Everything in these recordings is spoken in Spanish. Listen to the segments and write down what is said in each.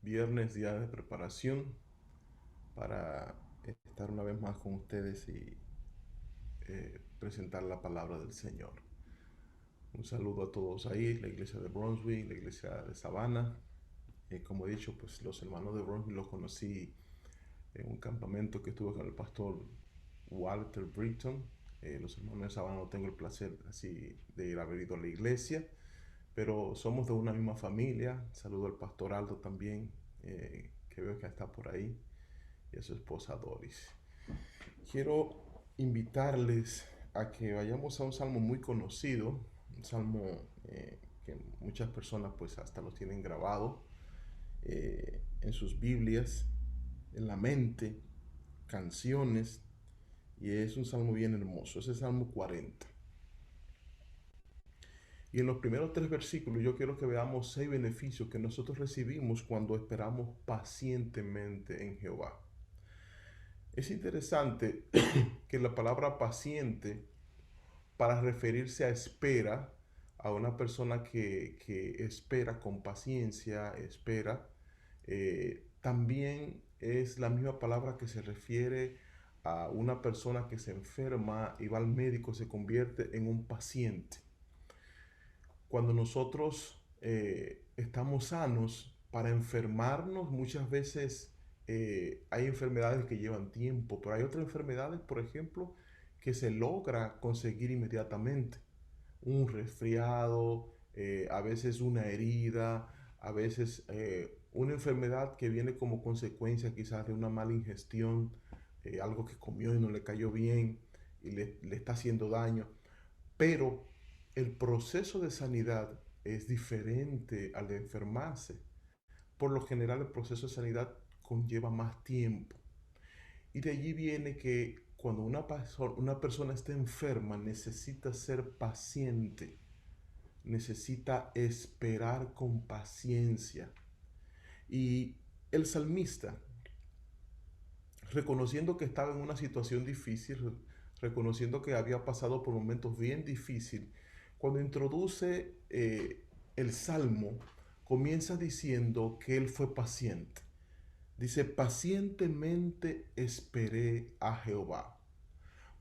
Viernes, día de preparación para estar una vez más con ustedes y presentar la palabra del Señor. Un saludo a todos ahí, la iglesia de Brunswick, la iglesia de Savannah. Como he dicho, pues los hermanos de Brunswick los conocí en un campamento que estuve con el pastor Walter Britton. Los hermanos de Savannah no tengo el placer así de haber ido a la iglesia, pero somos de una misma familia. Saludo al pastor Aldo también, que veo que está por ahí, y a su esposa Doris. Quiero invitarles a que vayamos a un salmo muy conocido, un salmo que muchas personas pues hasta lo tienen grabado en sus Biblias, en la mente, canciones, y es un salmo bien hermoso, es el Salmo 40. Y en los primeros 3 versículos yo quiero que veamos 6 beneficios que nosotros recibimos cuando esperamos pacientemente en Jehová. Es interesante que la palabra paciente, para referirse a espera, a una persona que espera con paciencia, espera, también es la misma palabra que se refiere a una persona que se enferma y va al médico, se convierte en un paciente. Cuando nosotros estamos sanos, para enfermarnos muchas veces hay enfermedades que llevan tiempo, pero hay otras enfermedades, por ejemplo, que se logra conseguir inmediatamente. Un resfriado, a veces una herida, a veces una enfermedad que viene como consecuencia quizás de una mala ingestión, algo que comió y no le cayó bien y le está haciendo daño. Pero el proceso de sanidad es diferente al de enfermarse. Por lo general, el proceso de sanidad conlleva más tiempo. Y de allí viene que cuando una persona está enferma, necesita ser paciente, necesita esperar con paciencia. Y el salmista, reconociendo que estaba en una situación difícil, reconociendo que había pasado por momentos bien difíciles, cuando introduce el salmo, comienza diciendo que él fue paciente. Dice, pacientemente esperé a Jehová.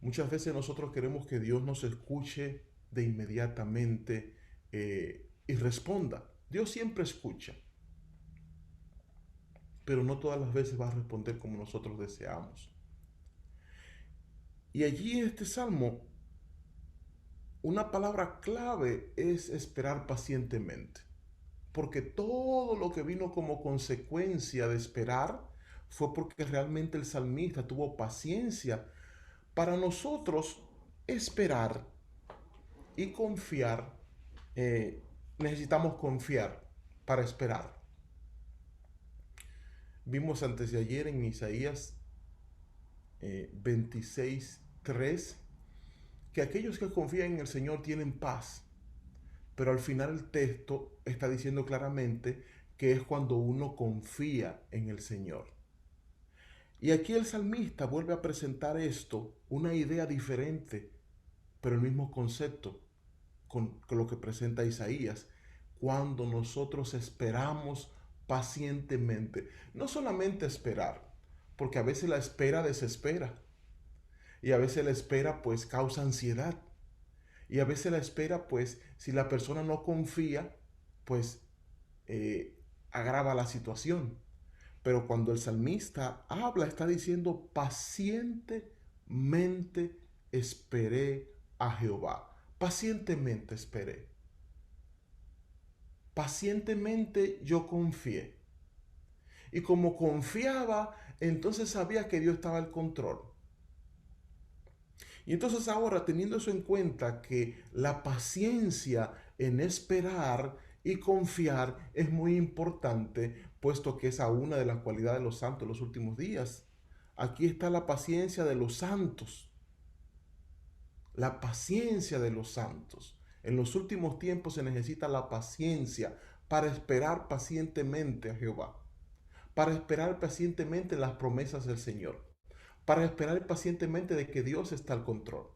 Muchas veces nosotros queremos que Dios nos escuche de inmediatamente y responda. Dios siempre escucha, pero no todas las veces va a responder como nosotros deseamos. Y allí en este salmo, una palabra clave es esperar pacientemente, porque todo lo que vino como consecuencia de esperar fue porque realmente el salmista tuvo paciencia. Para nosotros esperar y confiar, necesitamos confiar para esperar. Vimos antes de ayer en Isaías 26:3 que aquellos que confían en el Señor tienen paz. Pero al final el texto está diciendo claramente que es cuando uno confía en el Señor. Y aquí el salmista vuelve a presentar esto, una idea diferente, pero el mismo concepto con lo que presenta Isaías. Cuando nosotros esperamos pacientemente, no solamente esperar, porque a veces la espera desespera, y a veces la espera pues causa ansiedad. Y a veces la espera, pues, si la persona no confía, pues agrava la situación. Pero cuando el salmista habla, está diciendo, pacientemente esperé a Jehová. Pacientemente esperé. Pacientemente yo confié. Y como confiaba, entonces sabía que Dios estaba al control. Y entonces ahora, teniendo eso en cuenta, que la paciencia en esperar y confiar es muy importante, puesto que es a una de las cualidades de los santos en los últimos días. Aquí está la paciencia de los santos. La paciencia de los santos. En los últimos tiempos se necesita la paciencia para esperar pacientemente a Jehová, para esperar pacientemente las promesas del Señor, para esperar pacientemente de que Dios está al control.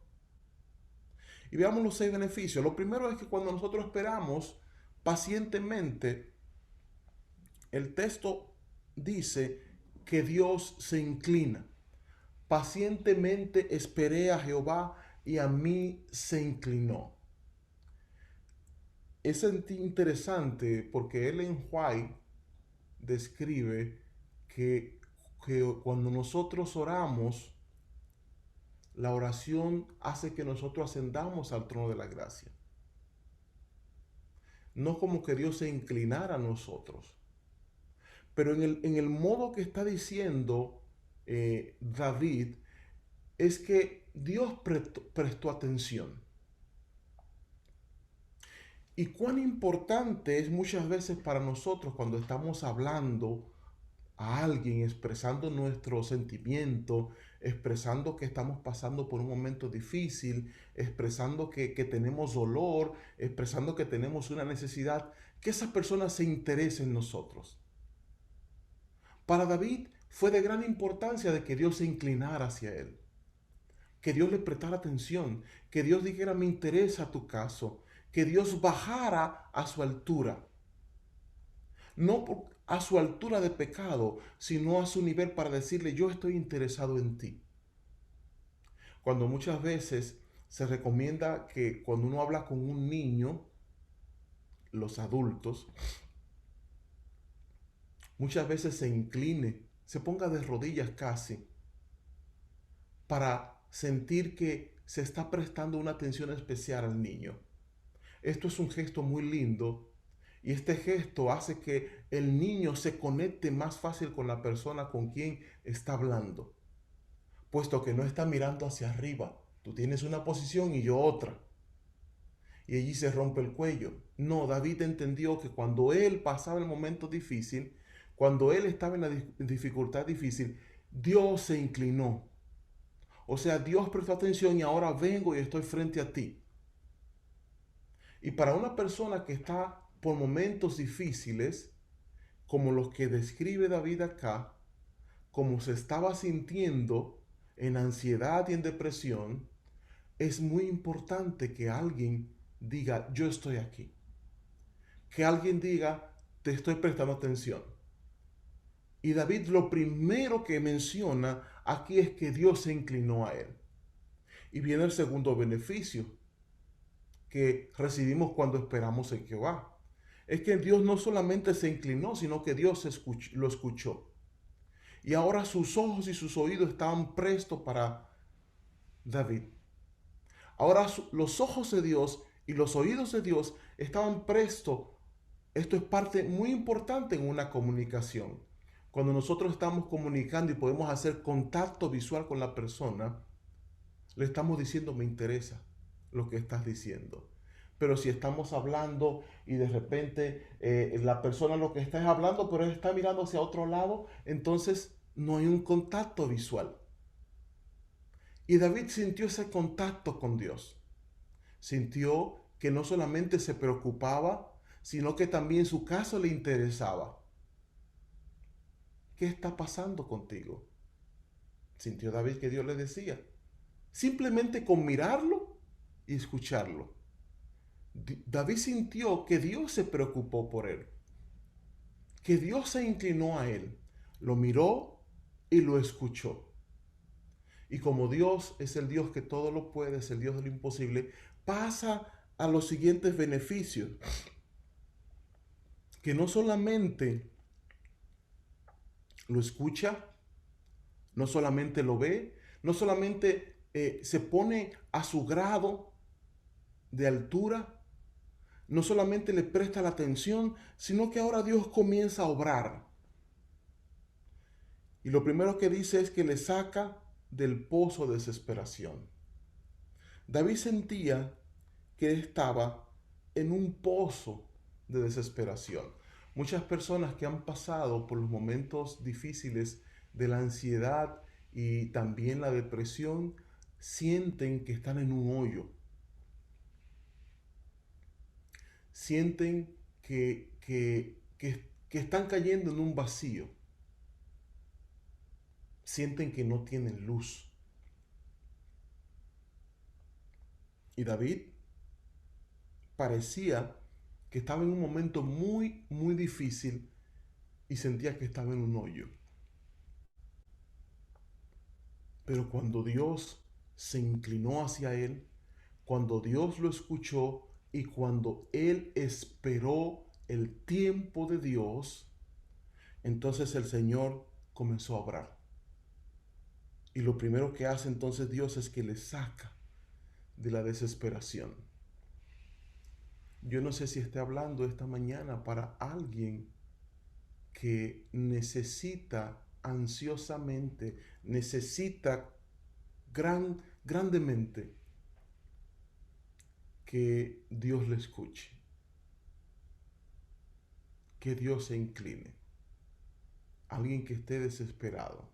Y veamos los 6 beneficios. Lo primero es que cuando nosotros esperamos pacientemente, el texto dice que Dios se inclina. Pacientemente esperé a Jehová y a mí se inclinó. Es interesante porque Ellen White describe que cuando nosotros oramos, la oración hace que nosotros ascendamos al trono de la gracia. No como que Dios se inclinara a nosotros, pero en el modo que está diciendo David, es que Dios prestó atención. Y cuán importante es muchas veces para nosotros cuando estamos hablando a alguien, expresando nuestro sentimiento, expresando que estamos pasando por un momento difícil, expresando que tenemos dolor, expresando que tenemos una necesidad, que esa persona se interese en nosotros. Para David fue de gran importancia de que Dios se inclinara hacia él, que Dios le prestara atención, que Dios dijera me interesa tu caso, que Dios bajara a su altura. No a su altura de pecado, sino a su nivel para decirle yo estoy interesado en ti. Cuando muchas veces se recomienda que cuando uno habla con un niño, los adultos, muchas veces se incline, se ponga de rodillas casi, para sentir que se está prestando una atención especial al niño. Esto es un gesto muy lindo y este gesto hace que el niño se conecte más fácil con la persona con quien está hablando, puesto que no está mirando hacia arriba. Tú tienes una posición y yo otra. Y allí se rompe el cuello. No, David entendió que cuando él pasaba el momento difícil, cuando él estaba en la dificultad difícil, Dios se inclinó. O sea, Dios prestó atención y ahora vengo y estoy frente a ti. Y para una persona que está por momentos difíciles, como los que describe David acá, como se estaba sintiendo en ansiedad y en depresión, es muy importante que alguien diga, yo estoy aquí. Que alguien diga, te estoy prestando atención. Y David lo primero que menciona aquí es que Dios se inclinó a él. Y viene el segundo beneficio que recibimos cuando esperamos en Jehová. Es que Dios no solamente se inclinó, sino que Dios lo escuchó. Y ahora sus ojos y sus oídos estaban prestos para David. Ahora los ojos de Dios y los oídos de Dios estaban prestos. Esto es parte muy importante en una comunicación. Cuando nosotros estamos comunicando y podemos hacer contacto visual con la persona, le estamos diciendo, me interesa lo que estás diciendo. Pero si estamos hablando y de repente la persona lo que está es hablando, pero está mirando hacia otro lado, entonces no hay un contacto visual. Y David sintió ese contacto con Dios. Sintió que no solamente se preocupaba, sino que también su caso le interesaba. ¿Qué está pasando contigo? Sintió David que Dios le decía. Simplemente con mirarlo y escucharlo. David sintió que Dios se preocupó por él, que Dios se inclinó a él, lo miró y lo escuchó. Y como Dios es el Dios que todo lo puede, es el Dios de lo imposible, pasa a los siguientes beneficios, que no solamente lo escucha, no solamente lo ve, no solamente se pone a su grado de altura, no solamente le presta la atención, sino que ahora Dios comienza a obrar. Y lo primero que dice es que le saca del pozo de desesperación. David sentía que estaba en un pozo de desesperación. Muchas personas que han pasado por los momentos difíciles de la ansiedad y también la depresión sienten que están en un hoyo. Sienten que están cayendo en un vacío. Sienten que no tienen luz. Y David parecía que estaba en un momento muy, muy difícil y sentía que estaba en un hoyo. Pero cuando Dios se inclinó hacia él, cuando Dios lo escuchó y cuando él esperó el tiempo de Dios, entonces el Señor comenzó a obrar. Y lo primero que hace entonces Dios es que le saca de la desesperación. Yo no sé si esté hablando esta mañana para alguien que necesita ansiosamente, necesita grandemente que Dios le escuche, que Dios se incline. Alguien que esté desesperado,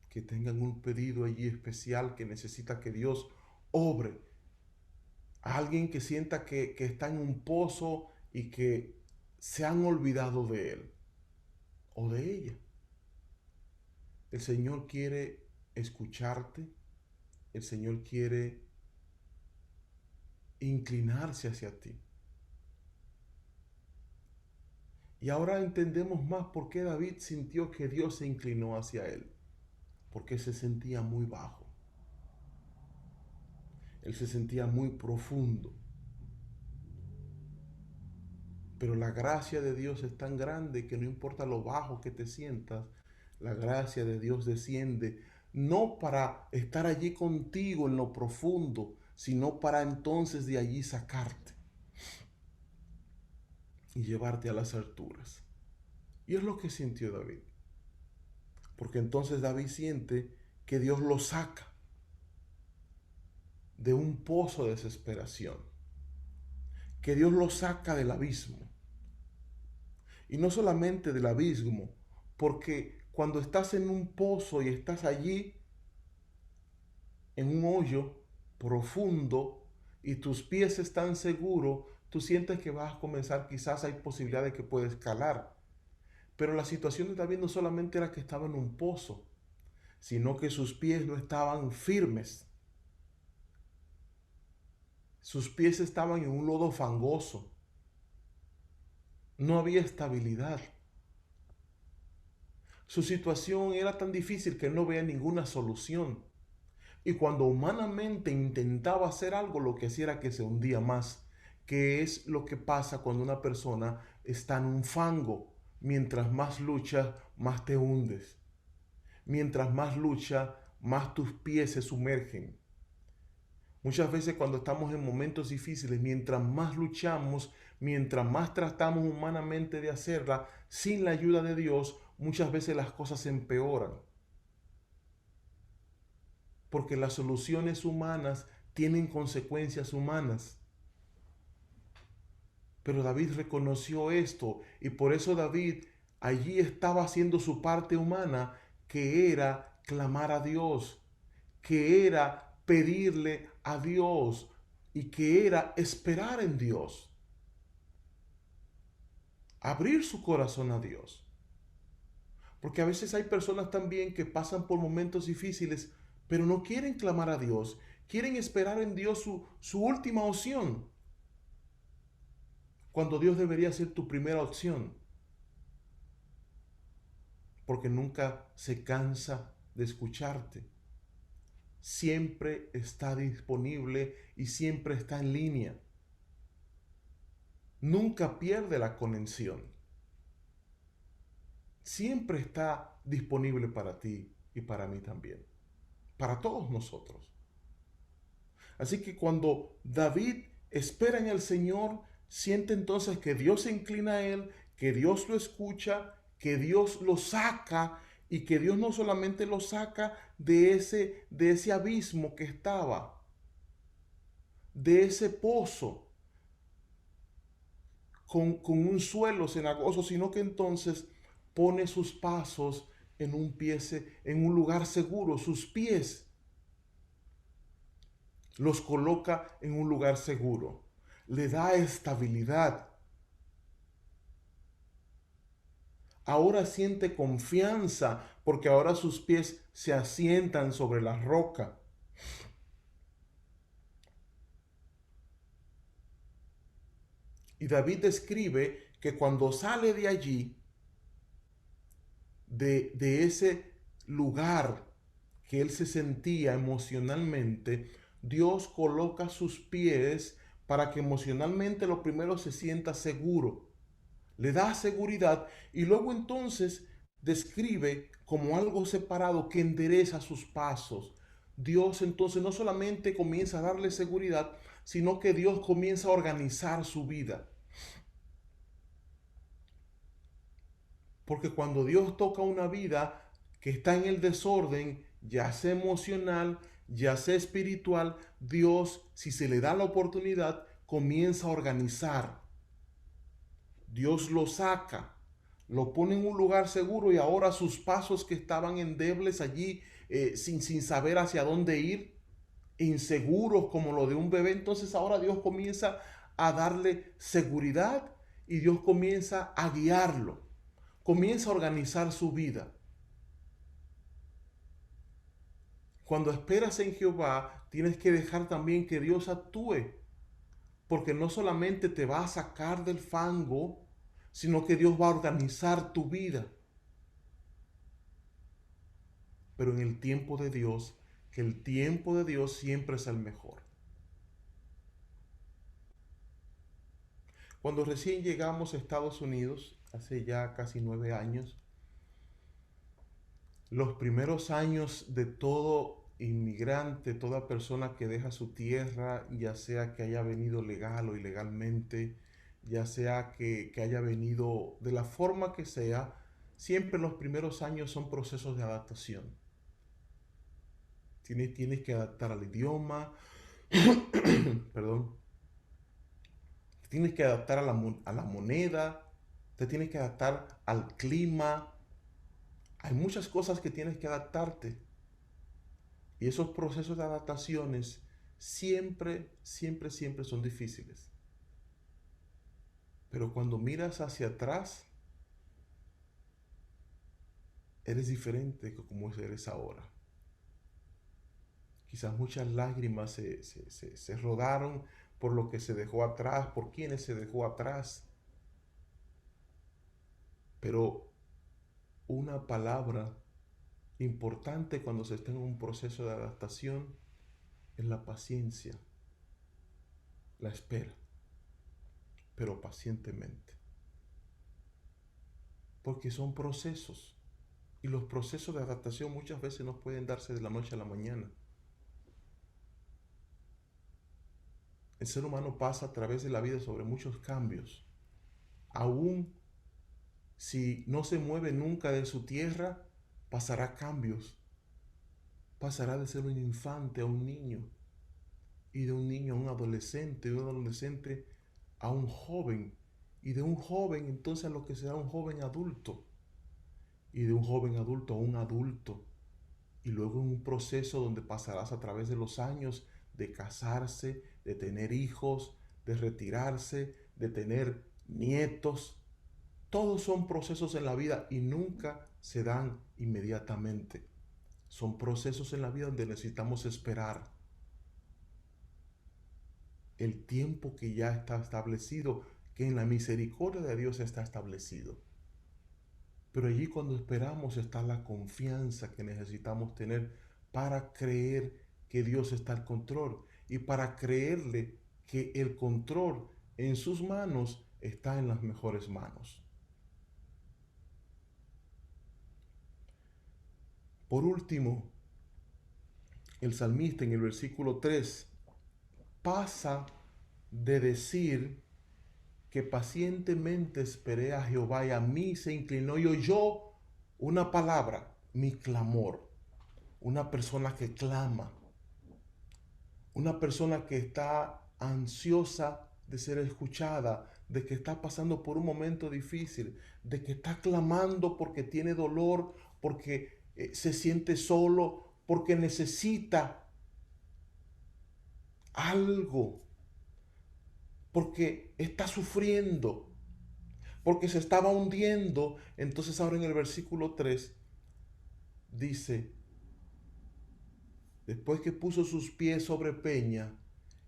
que tengan un pedido allí especial que necesita que Dios obre. Alguien que sienta que está en un pozo y que se han olvidado de él o de ella. El Señor quiere escucharte, el Señor quiere inclinarse hacia ti. Y ahora entendemos más por qué David sintió que Dios se inclinó hacia él. Porque se sentía muy bajo. Él se sentía muy profundo. Pero la gracia de Dios es tan grande que no importa lo bajo que te sientas, la gracia de Dios desciende no para estar allí contigo en lo profundo, sino para entonces de allí sacarte y llevarte a las alturas. Y es lo que sintió David. Porque entonces David siente que Dios lo saca de un pozo de desesperación, que Dios lo saca del abismo. Y no solamente del abismo, porque cuando estás en un pozo y estás allí, en un hoyo profundo, y tus pies están seguros, tú sientes que vas a comenzar, quizás hay posibilidad de que puedas escalar. Pero la situación de David no solamente era que estaba en un pozo, sino que sus pies no estaban firmes. Sus pies estaban en un lodo fangoso. No había estabilidad. Su situación era tan difícil que no veía ninguna solución. Y cuando humanamente intentaba hacer algo, lo que hacía era que se hundía más, que es lo que pasa cuando una persona está en un fango. Mientras más luchas, más te hundes. Mientras más luchas, más tus pies se sumergen. Muchas veces cuando estamos en momentos difíciles, mientras más luchamos, mientras más tratamos humanamente de hacerla, sin la ayuda de Dios, muchas veces las cosas se empeoran. Porque las soluciones humanas tienen consecuencias humanas. Pero David reconoció esto y por eso David allí estaba haciendo su parte humana, que era clamar a Dios, que era pedirle a Dios y que era esperar en Dios, abrir su corazón a Dios. Porque a veces hay personas también que pasan por momentos difíciles, pero no quieren clamar a Dios, quieren esperar en Dios su última opción, cuando Dios debería ser tu primera opción, porque nunca se cansa de escucharte. Siempre está disponible y siempre está en línea. Nunca pierde la conexión. Siempre está disponible para ti y para mí también. Para todos nosotros. Así que cuando David espera en el Señor, siente entonces que Dios se inclina a él, que Dios lo escucha, que Dios lo saca y que Dios no solamente lo saca de ese abismo que estaba, de ese pozo con un suelo cenagoso, sino que entonces pone sus pasos en un lugar seguro, sus pies los coloca en un lugar seguro, le da estabilidad. Ahora siente confianza porque ahora sus pies se asientan sobre la roca. Y David describe que cuando sale de allí, de ese lugar que él se sentía emocionalmente, Dios coloca sus pies para que emocionalmente lo primero se sienta seguro, le da seguridad y luego entonces describe como algo separado que endereza sus pasos. Dios entonces no solamente comienza a darle seguridad, sino que Dios comienza a organizar su vida. Porque cuando Dios toca una vida que está en el desorden, ya sea emocional, ya sea espiritual, Dios, si se le da la oportunidad, comienza a organizar. Dios lo saca, lo pone en un lugar seguro y ahora sus pasos que estaban endebles allí, sin saber hacia dónde ir, inseguros como lo de un bebé, entonces ahora Dios comienza a darle seguridad y Dios comienza a guiarlo, comienza a organizar su vida. Cuando esperas en Jehová, tienes que dejar también que Dios actúe, porque no solamente te va a sacar del fango, sino que Dios va a organizar tu vida. Pero en el tiempo de Dios, que el tiempo de Dios siempre es el mejor. Cuando recién llegamos a Estados Unidos, hace ya casi 9 años, los primeros años de todo inmigrante, toda persona que deja su tierra, ya sea que haya venido legal o ilegalmente, ya sea que haya venido de la forma que sea, siempre los primeros años son procesos de adaptación. Tienes que adaptar al idioma, perdón, tienes que adaptar a la moneda, te tienes que adaptar al clima. Hay muchas cosas que tienes que adaptarte. Y esos procesos de adaptaciones siempre son difíciles. Pero cuando miras hacia atrás, eres diferente que como eres ahora. Quizás muchas lágrimas se rodaron por lo que se dejó atrás, por quienes se dejó atrás. Pero una palabra importante cuando se está en un proceso de adaptación es la paciencia, la espera, pero pacientemente. Porque son procesos. Y los procesos de adaptación muchas veces no pueden darse de la noche a la mañana. El ser humano pasa a través de la vida sobre muchos cambios. Aún si no se mueve nunca de su tierra, pasará cambios. Pasará de ser un infante a un niño. Y de un niño a un adolescente, de un adolescente a un joven. Y de un joven entonces a lo que será un joven adulto. Y de un joven adulto a un adulto. Y luego en un proceso donde pasarás a través de los años de casarse, de tener hijos, de retirarse, de tener nietos. Todos son procesos en la vida y nunca se dan inmediatamente. Son procesos en la vida donde necesitamos esperar el tiempo que ya está establecido, que en la misericordia de Dios está establecido. Pero allí cuando esperamos está la confianza que necesitamos tener para creer que Dios está al control y para creerle que el control en sus manos está en las mejores manos. Por último, el salmista en el versículo 3 pasa de decir que pacientemente esperé a Jehová y a mí se inclinó y oyó una palabra, mi clamor. Una persona que clama, una persona que está ansiosa de ser escuchada, de que está pasando por un momento difícil, de que está clamando porque tiene dolor, porque se siente solo, porque necesita algo, porque está sufriendo, porque se estaba hundiendo. Entonces ahora en el versículo 3 dice, después que puso sus pies sobre peña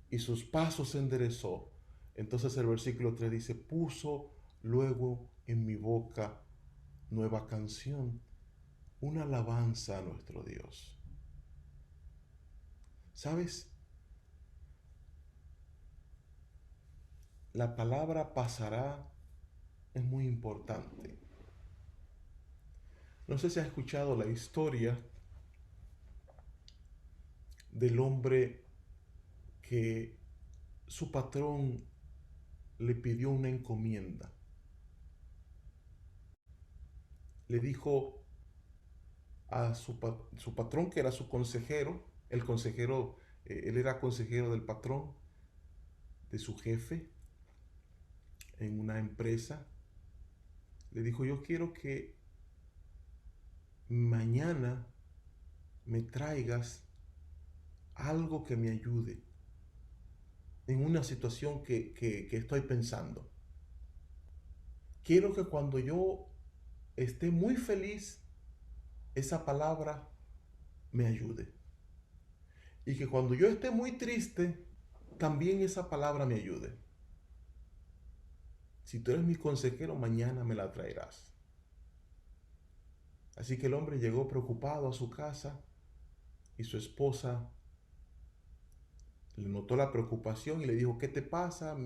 y sus pasos enderezó, Entonces el versículo 3 dice, puso luego en mi boca nueva canción, una alabanza a nuestro Dios. ¿Sabes? La palabra pasará es muy importante. No sé si has escuchado la historia del hombre que su patrón le pidió una encomienda. Le dijo a su patrón, que era su consejero, el consejero, él era consejero del patrón, de su jefe en una empresa. Le dijo, yo quiero que mañana me traigas algo que me ayude en una situación que estoy pensando. Quiero que cuando yo esté muy feliz, esa palabra me ayude. Y que cuando yo esté muy triste, también esa palabra me ayude. Si tú eres mi consejero, mañana me la traerás. Así que el hombre llegó preocupado a su casa y su esposa le notó la preocupación y le dijo, ¿qué te pasa?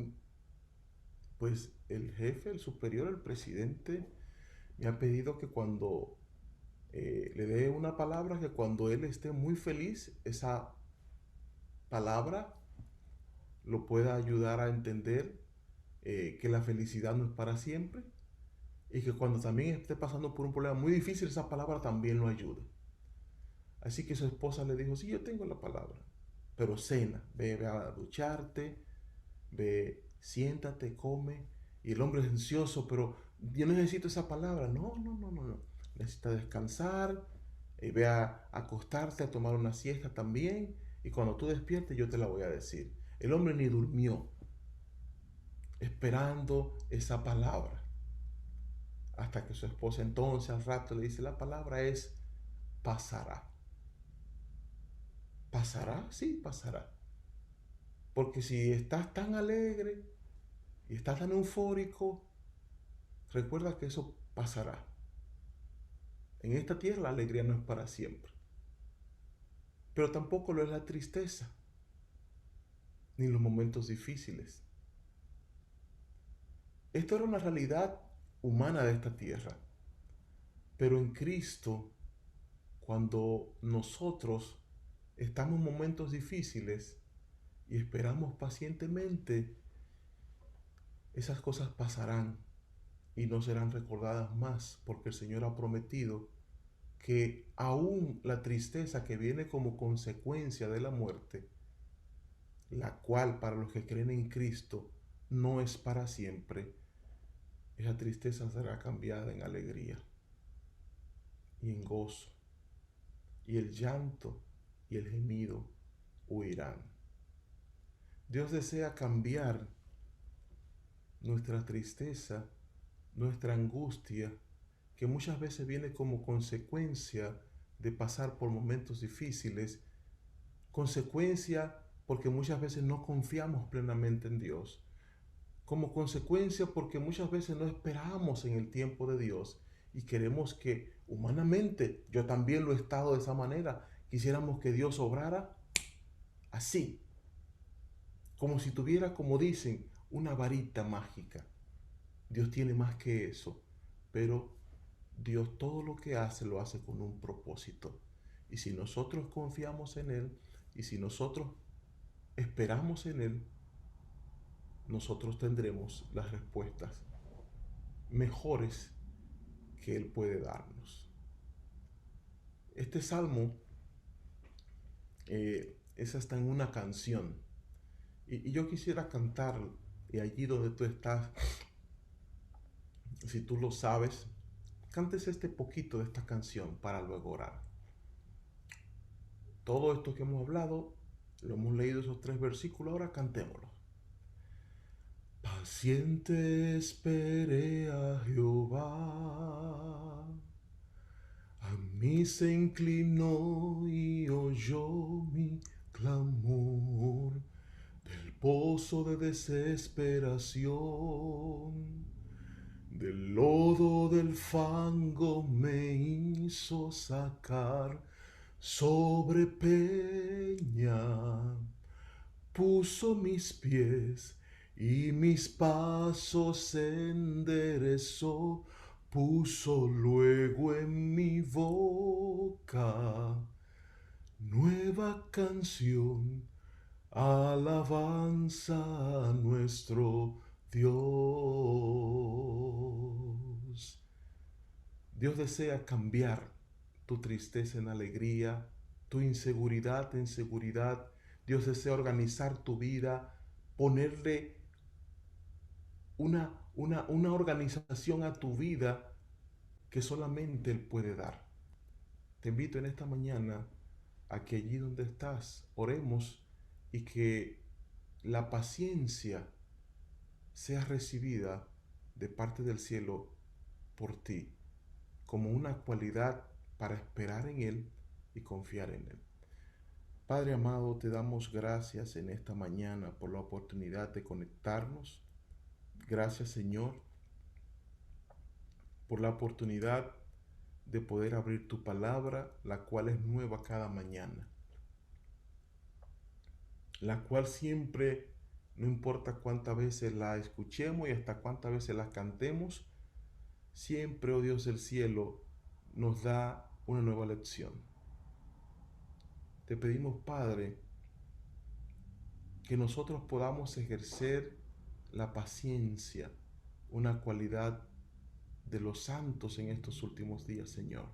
Pues el jefe, el superior, el presidente, me ha pedido que cuando le dé una palabra, que cuando él esté muy feliz, esa palabra lo pueda ayudar a entender que la felicidad no es para siempre y que cuando también esté pasando por un problema muy difícil, esa palabra también lo ayuda. Así que su esposa le dijo, sí, yo tengo la palabra, pero cena, ve a ducharte, ve, siéntate, come. Y el hombre es ansioso, pero yo necesito esa palabra. No, no, no, no, no. Necesita descansar, ve a acostarte, a tomar una siesta también. Y cuando tú despiertes, yo te la voy a decir. El hombre ni durmió, esperando esa palabra. Hasta que su esposa entonces al rato le dice, la palabra es pasará. ¿Pasará? Sí, pasará. Porque si estás tan alegre y estás tan eufórico, recuerda que eso pasará. En esta tierra la alegría no es para siempre, pero tampoco lo es la tristeza, ni los momentos difíciles. Esto era una realidad humana de esta tierra, pero en Cristo, cuando nosotros estamos en momentos difíciles y esperamos pacientemente, esas cosas pasarán y no serán recordadas más, porque el Señor ha prometido que aún la tristeza que viene como consecuencia de la muerte, la cual para los que creen en Cristo no es para siempre, esa tristeza será cambiada en alegría y en gozo, y el llanto y el gemido huirán. Dios desea cambiar nuestra tristeza, nuestra angustia, que muchas veces viene como consecuencia de pasar por momentos difíciles, consecuencia porque muchas veces no confiamos plenamente en Dios, como consecuencia porque muchas veces no esperamos en el tiempo de Dios y queremos que humanamente, yo también lo he estado de esa manera, quisiéramos que Dios obrara así, como si tuviera, como dicen, una varita mágica. Dios tiene más que eso, pero Dios todo lo que hace lo hace con un propósito. Y si nosotros confiamos en Él y si nosotros esperamos en Él, nosotros tendremos las respuestas mejores que Él puede darnos. Este salmo es hasta en una canción. Y yo quisiera cantar, y allí donde tú estás, si tú lo sabes, cantes este poquito de esta canción para luego orar. Todo esto que hemos hablado, lo hemos leído esos 3 versículos, ahora cantémoslo. Paciente esperé a Jehová, a mí se inclinó y oyó mi clamor. Del pozo de desesperación. Del lodo del fango me hizo sacar, sobre peña puso mis pies y mis pasos enderezó, puso luego en mi boca nueva canción, alabanza a nuestro Dios. Dios desea cambiar tu tristeza en alegría, tu inseguridad en seguridad. Dios desea organizar tu vida, ponerle una organización a tu vida que solamente Él puede dar. Te invito en esta mañana a que allí donde estás oremos y que la paciencia sea recibida de parte del cielo por ti como una cualidad para esperar en Él y confiar en Él. Padre amado, te damos gracias en esta mañana por la oportunidad de conectarnos. Gracias, Señor, por la oportunidad de poder abrir tu palabra, la cual es nueva cada mañana, la cual siempre, no importa cuántas veces la escuchemos y hasta cuántas veces la cantemos, siempre, oh Dios del cielo, nos da una nueva lección. Te pedimos, Padre, que nosotros podamos ejercer la paciencia, una cualidad de los santos en estos últimos días, Señor.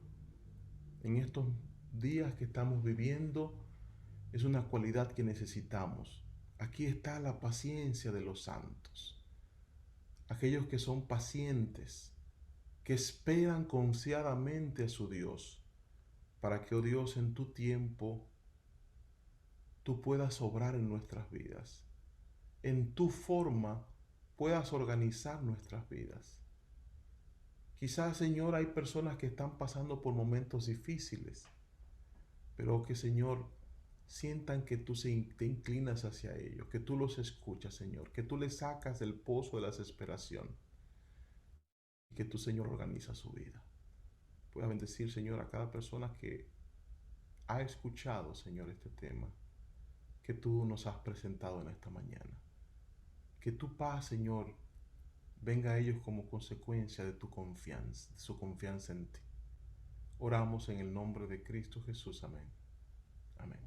En estos días que estamos viviendo, es una cualidad que necesitamos. Aquí está la paciencia de los santos. Aquellos que son pacientes, que esperan confiadamente a su Dios, para que, oh Dios, en tu tiempo, tú puedas obrar en nuestras vidas. En tu forma puedas organizar nuestras vidas. Quizás, Señor, hay personas que están pasando por momentos difíciles, pero que, Señor, sientan que tú te inclinas hacia ellos, que tú los escuchas, Señor, que tú les sacas del pozo de la desesperación y que tú, Señor, organizas su vida. Pueda bendecir, Señor, a cada persona que ha escuchado, Señor, este tema que tú nos has presentado en esta mañana. Que tu paz, Señor, venga a ellos como consecuencia de tu confianza, de su confianza en ti. Oramos en el nombre de Cristo Jesús. Amén. Amén.